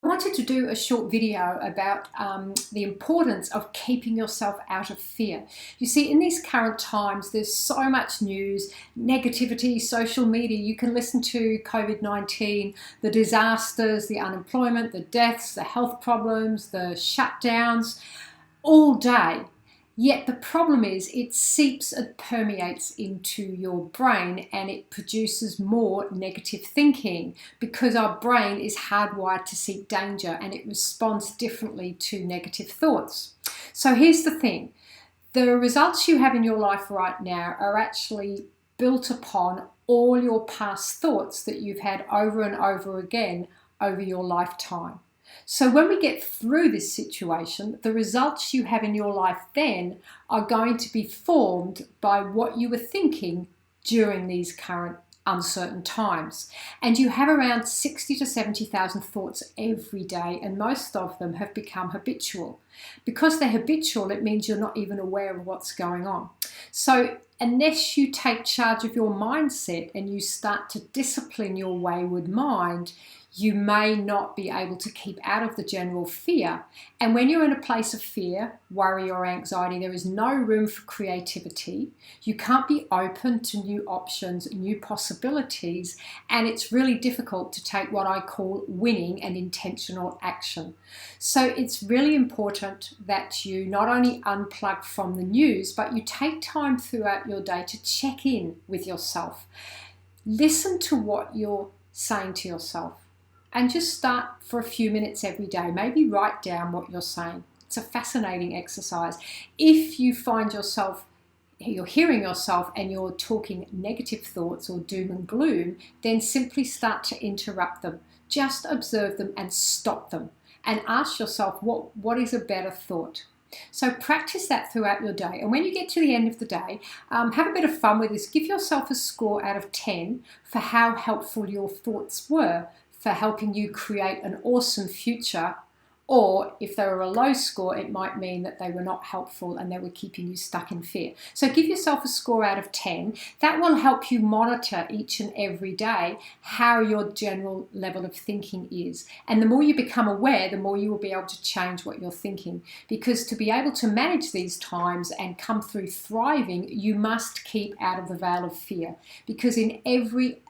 I wanted to do a short video about the importance of keeping yourself out of fear. You see, in these current times, there's so much news, negativity, social media. You can listen to COVID-19, the disasters, the unemployment, the deaths, the health problems, the shutdowns, all day. Yet the problem is it seeps and permeates into your brain and it produces more negative thinking because our brain is hardwired to seek danger and it responds differently to negative thoughts. So here's the thing. The results you have in your life right now are actually built upon all your past thoughts that you've had over and over again over your lifetime. So when we get through this situation, the results you have in your life then are going to be formed by what you were thinking during these current uncertain times. And you have around 60 to 70,000 thoughts every day, and most of them have become habitual. Because they're habitual, it means you're not even aware of what's going on. So unless you take charge of your mindset and you start to discipline your wayward mind, you may not be able to keep out of the general fear. And when you're in a place of fear, worry or anxiety, there is no room for creativity. You can't be open to new options, new possibilities, and it's really difficult to take what I call winning and intentional action. So it's really important that you not only unplug from the news, but you take time throughout your day to check in with yourself. Listen to what you're saying to yourself. And just start for a few minutes every day. Maybe write down what you're saying. It's a fascinating exercise. If you find yourself, you're hearing yourself and you're talking negative thoughts or doom and gloom, then simply start to interrupt them. Just observe them and stop them. And ask yourself, what is a better thought? So practice that throughout your day. And when you get to the end of the day, have a bit of fun with this. Give yourself a score out of 10 for how helpful your thoughts were for helping you create an awesome future, or if they were a low score, it might mean that they were not helpful and they were keeping you stuck in fear. So give yourself a score out of 10. That will help you monitor each and every day how your general level of thinking is. And the more you become aware, the more you will be able to change what you're thinking. Because to be able to manage these times and come through thriving, you must keep out of the veil of fear. Because in every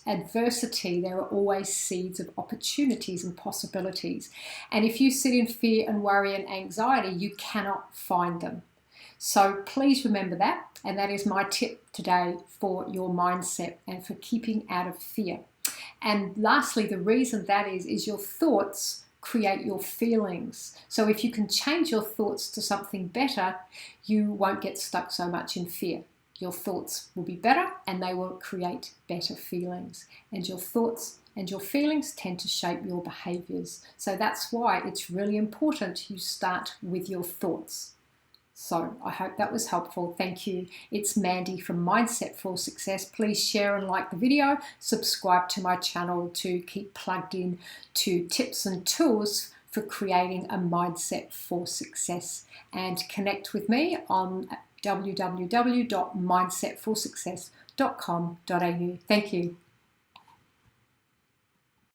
adversity, there are always seeds of opportunities and possibilities. And if you sit in fear and worry and anxiety, you cannot find them. So please remember that. And that is my tip today for your mindset and for keeping out of fear. And lastly, the reason that is your thoughts create your feelings. So if you can change your thoughts to something better, you won't get stuck so much in fear. Your thoughts will be better and they will create better feelings. And your thoughts and your feelings tend to shape your behaviors. So that's why it's really important you start with your thoughts. So I hope that was helpful. Thank you. It's Mandy from Mindset for Success. Please share and like the video. Subscribe to my channel to keep plugged in to tips and tools for creating a mindset for success. And connect with me on www.mindsetforsuccess.com.au. Thank you.